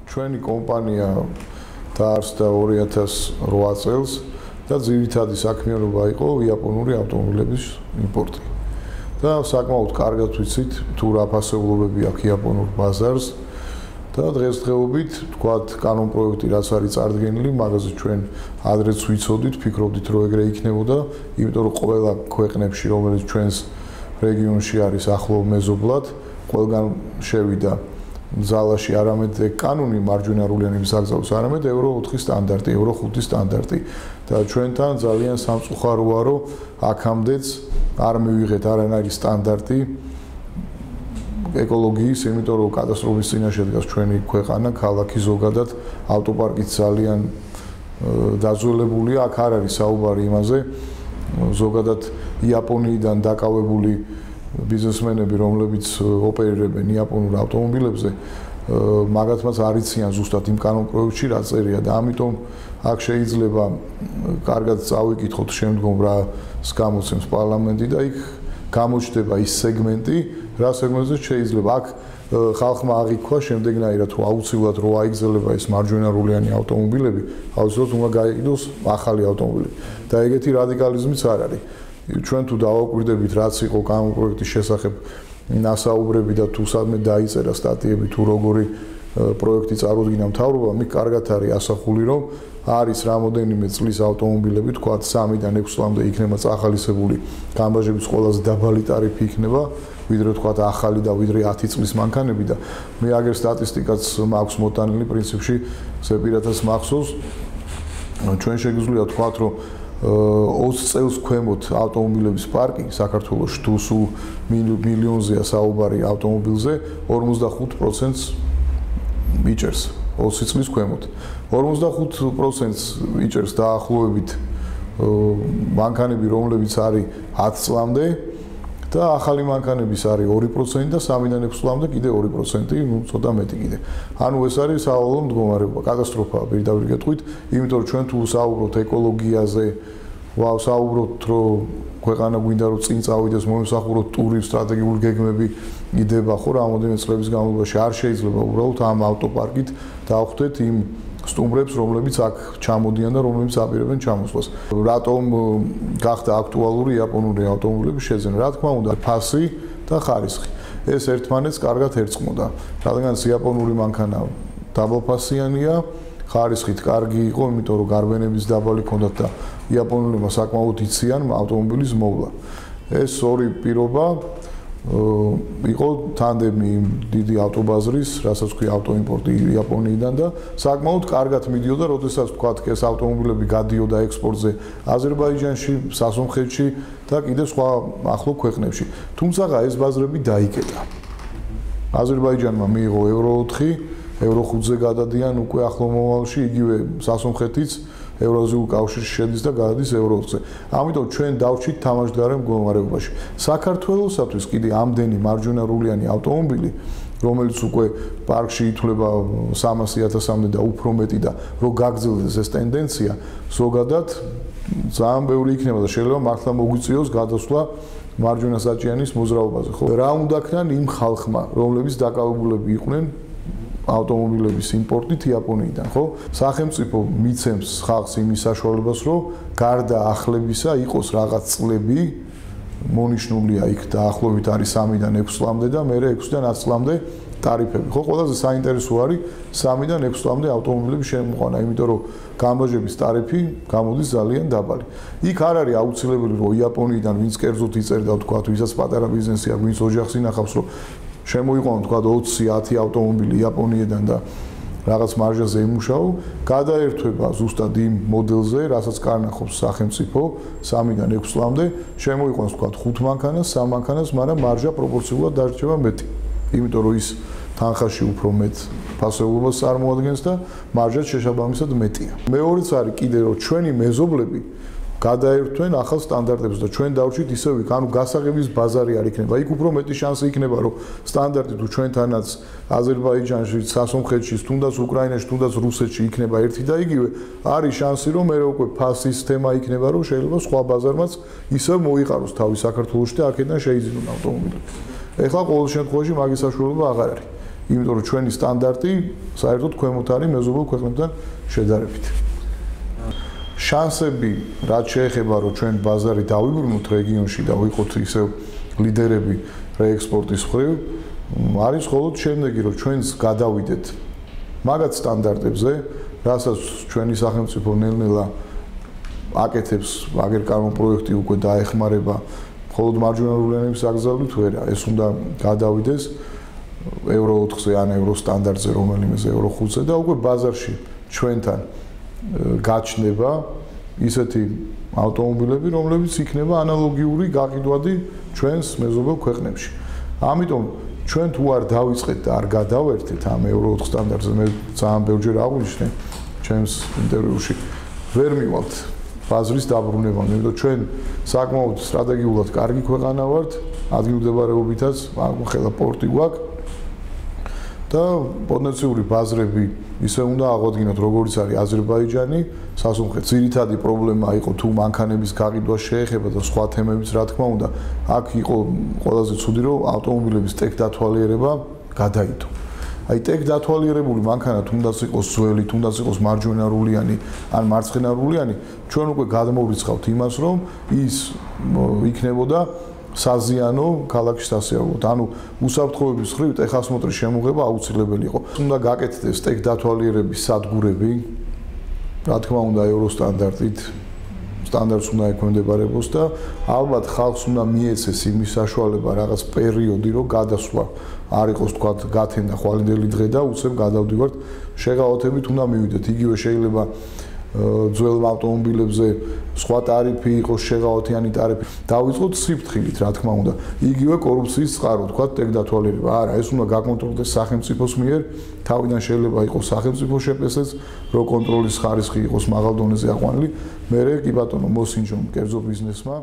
ჩვენი კომპანია დაარსდა 2008 წელს და ძირითადი საქმიანობა იყო იაპონური ავტომობილების იმპორტი. და საკმაოდ კარგად ვიცით თუ რა ფასეულობები აქვს იაპონურ ბაზარს და დღესდღეობით თქვათ კანონ პროექტი რაც არის წარდგენილი, მაგაზე ჩვენ ადრეც ვიცოდით, ფიქრობდით რომ ეგრე იქნებოდა, იმიტომ რომ ყველა ქვეყნებში, რომელიც ჩვენს რეგიონში არის ახლო მეზობლად, ყველგან შევიდა ზალაში არამედ კანონი მარჯვენა რულიანების აკრძალვის, არამედ ევრო 4 სტანდარტი, ევრო 5 სტანდარტი და ჩვენთან ძალიან სამწუხაროა, რომ აქამდეც არ მივიღეთ არანაირი სტანდარტი ეკოლოგიის, იმიტომ რომ კატასტროფის წინაშე დგას ჩვენი ქვეყანა, ქალაქი ზოგადად, ავტოპარკიც ძალიან დაზოლებულია, აქ არ არის საუბარი იმაზე, ზოგადად იაპონიიდან დაკავებული ბიზნესმენები, რომლებიც ოპერირებენ იაპონურ ავტომობილებზე, მაგათმაც არ იციან ზუსტად იმ კანონ პროექტში რა წერია და ამიტომ აქ შეიძლება კარგად წავიკითხოთ შემდგომ რას გამოცემს პარლამენტი და იქ გამოჩნდება ის სეგმენტი, რა სეგმენტზე შეიძლება აქ ხალხმა აღიქვა შემდეგნაირად რომ აუცილებლად რო აიგზელება ეს მარჯვენარულიანი ავტომობილები, აუცილებლად უნდა გაიყიდოს ახალი ავტომობილები და ეგეთი რადიკალიზმიც არ არის. ჩვენ თუ დავაკვირდებით რაც იყო კანონ პროექტის შესახებ ნასაუბრები და თუ სადმე დაიწერა სტატიები თუ როგორი პროექტი წარუდგინა მთავრობამ, იქ კარგად არის ასახული რომ არის რამოდენიმე წლის ავტომობილები, თქვათ 3-დან 6 წლამდე იქნება წახალისებული გამბაჟების ყველაზე დაბალი ტარიფი იქნება, ვიდრე თქვათ ახალი და ვიდრე 10 წლის მანქანები და მე აგერ სტატისტიკაც მაქვს მოტანილი პრინციპში ზეპირათას მახსოვს. ჩვენ შეგვიძლია თქვათ რომ 20 წელს ქვემოთ ავტომობილების პარკი საქართველოში თუ სულ მილიონზეა საუბარი ავტომობილზე 45%-ს იჭერს 20 წლის ქვემოთ. 45%-ს იჭერს დაახლოებით მანქანები, რომლებიც არის 10 წლამდე და ახალი მანქანების არის 2% და 3-დან 6 წლამდე კიდე 2%, ну ცოტა მეტი კიდე. ანუ ეს არის საავადმყოფო მდგომარეობა, კატასტროფაა პირდაპირ გეტყვით, იმიტომ რომ ჩვენ თუ საუბრობთ ეკოლოგიაზე, საუბრობთ რომ ქვეყანა გვინდა რომ წინ წავიდეს, მომსახუროთ ტურის სტრატეგიული გეგმები იდება ხო რამოდენიმე წლების განმავლობაში არ შეიძლება უბრალოდ ამ ავტოპარკით დავხვდეთ იმ სტუმრებს, რომლებიც აქ ჩამოდიან და რომლებიც აპირებენ ჩამოსვლას. რატომ გახდა აქტუალური იაპონური ავტომობილების შეძენა? რა თქმა უნდა, ფასი და ხარისხი. ეს ერთმანეთს კარგად ერწყმოდა. რადგანაც იაპონური მანქანა დაბალფასიანია, ხარისხით კარგი იყო, იმიტომ რომ გარბენების დაბალი ჰქონდათ და იაპონელებმა საკმაოდ იციან ავტომობილის მოვლა. ეს ორი პირობა იყო თანდემი დიდი ავტობაზრის, რასაც ქვია ავტოიმპორტი იაპონიიდან და საკმაოდ კარგად მიდიოდა, როდესაც თქვათ ეს ავტომობილები გადიოდა ექსპორტზე აზერბაიჯანში, სასუნხეთში და კიდე სხვა ახლო ქვეყნებში. თუმცა ეს ბაზრები დაიკეტა. აზერბაიჯანმა მიიღო ევრო 4, ევრო 5-ზე გადადიან უკვე ახლო მომავალში, იგივე სასუნხეთიც ევრაზიულ კავშირში შედის და გადადის ევრო 4-ზე. ამიტომ ჩვენ დავჭით თამაშგარე მდგომარეობაში. საქართველოსათვის კიდე ამდენი მარჯვენარულიანი ავტომობილი, რომელიც უკვე პარკში ითვლება 300,000-მდე და უფრო მეტი და რო გაგრძელდეს ეს ტენდენცია, ზოგადად ძალიან ბევრი იქნება და შეიძლება მართლა მოგვიწიოს გადასვლა მარჯვენა საჭიანის მოძრაობაზე, ხო? რა უნდა ქნან იმ ხალხმა, რომლებიც დაკავებულები იყვნენ ავტომობილების იმპორტით იაპონიიდან, ხო? სახელმწიფო მიცემს ხალხს იმის საშუალებას, რომ გარდა ახლებისა იყოს რაღაც წლები მონიშნულია იქ დაახლოებით არის 3-დან 6 წლამდე და მერე 6-დან 10 წლამდე ტარიფები. ხო, ყველაზე საინტერესო არის 3-დან 6 წლამდე ავტომობილების შემოყვანა, იმიტომ რომ გამბაჟების ტარიფი გამოდის ძალიან დაბალი. იქ არ არის აუცილებელი, რომ იაპონიიდან ვინც კერძოდ იწერდა, თქვათ, ვისაც პატარა ბიზნესი აქვს, ვინც ოჯახს ინახავს, რომ შემოიყვანო თქვა 20-10 ავტომობილი იაპონიიდან და რაღაც მარჟაზე იმუშაო, გადაერთვება ზუსტად იმ მოდელზე, რასაც კარნახობს სახელმწიფო 3-დან 6 წლამდე, შემოიყვანოს თქვა 5 მანქანას, 3 მანქანას, მაგრამ მარჟა პროპორციულად დარჩება მეტი. იმიტომ რომ ის თანხაში უფრო მეტ ფასეულობას წარმოადგენს და მარჟაც შეშაბამისად მეტია. მეორეც არის კიდე რომ ჩვენი მეზობლები გადაერთვენ ახალ სტანდარტებს და ჩვენ დავჭით ისევ იქ, ანუ გასაღების ბაზარი არ იქნება. იქ უფრო მეტი შანსი იქნება, რომ სტანდარტი თუ ჩვენთანაც აზერბაიჯანში, სასუნხეთში, თუნდაც უკრაინაში, თუნდაც რუსეთში იქნება ერთი და იგივე, არის შანსი, რომ მე უკვე ფასის თემა იქნება, რომ შეიძლება სხვა ბაზარმაც ისევ მოიყაროს თავი საქართველოში და აქედან შეიძინონ ავტომობილები. ეხლა ყოველ შემთხვევაში მაგის საშუალება აღარ არის. იმიტომ რომ ჩვენი სტანდარტი საერთოდ ქვემოთ არის მეზობელ ქვეყნებთან შედარებით. შანსები, რაც შეეხება რომ ჩვენ ბაზარი დავიბრუნოთ რეგიონში და ვიყოთ ისევ ლიდერები რეექსპორტის მხრივ, არის მხოლოდ შემდეგი, რომ ჩვენს გადავიდეთ მაგათ სტანდარტებზე, რასაც ჩვენი სახელმწიფო ნელ-ნელა აკეთებს, აგერ კანონ პროექტი უკვე დაეხმარება, მხოლოდ მარჯვენაურიანების აკრძალვით ვერა, ეს უნდა გადავიდეს ევრო 4-ზე ან ევრო სტანდარტზე, რომელიმეზე ევრო 5-ზე და უკვე ბაზარში ჩვენთან გაჩნდება ისეთი ავტომობილები, რომლებიც იქნება ანალოგიური გაყიდვადი ჩვენს მეზობელ ქვეყნებში. ამიტომ ჩვენ თუ არ დავიწყეთ და არ გადავერთეთ ამ ევრო 4 სტანდარტზე, მე ძალიან ბევრჯერ აღვნიშნე ჩემს ინტერვიუში, ვერ მივალთ ბაზრის დაბრუნებამდე, იმიტომ ჩვენ საკმაოდ სტრატეგიულად კარგი ქვეყანა ვართ, ადგილმდებარეობითაც ხელა პორტი გვაქვს და პოტენციური ბაზრები ისე უნდა აღვადგინოთ, როგორც არის აზერბაიჯანი, სასუნხეთ. ძირითადი პრობლემა იყო თუ მანქანების გაყიდვა შეეხება და სხვა თემებიც, რა თქმა უნდა, აქ იყო ყველაზე ცუდი, რომ ავტომობილების ტექ დათვალიერება გადაიდო. აი ტექ დათვალიერებული მანქანა თუნდაც იყოს ძველი, თუნდაც იყოს მარჯვენარულიანი ან მარცხენარულიანი, ჩვენ უკვე გადმოვრიცხავთ იმას, რომ ის იქნებოდა საზიანო ქალაქში სასიარულოდ. ანუ უსაფრთხოების მხრივ ტეხასმოტრის შემოღება აუცილებელი იყო. უნდა გაკეთდეს ტექ დათვალიერების სადგურები, რა თქმა უნდა, ევრო სტანდარტით, სტანდარტს უნდა ექვემდებარებოს და ალბათ ხალხს უნდა მიეცეს იმის საშუალება რაღაც პერიოდი, რომ გადასვლა არ იყოს თქვა გათენდა ხვალინდელი დღე და უცებ გადავდივართ, შეღავათებით უნდა მივიდეთ. იგივე შეიძლება ძველ ავტომობილებზე სხვა ტარიფი იყოს, შეღავათიანი ტარიფი. დავიწყოთ სიფრთხილით, რა თქმა უნდა. იგივე კორუფციის წყარო, თქვა ტექ დათვალიერება. არა, ეს უნდა გაკონტროლდეს სახელმწიფოს მიერ. თავიდან შეიძლება იყოს სახელმწიფო შეპესეც, რომ კონტროლის ხარისხი იყოს მაღალ დონეზე აყვანილი. მერე კი ბატონო მოსინჯონ კერძო ბიზნესმა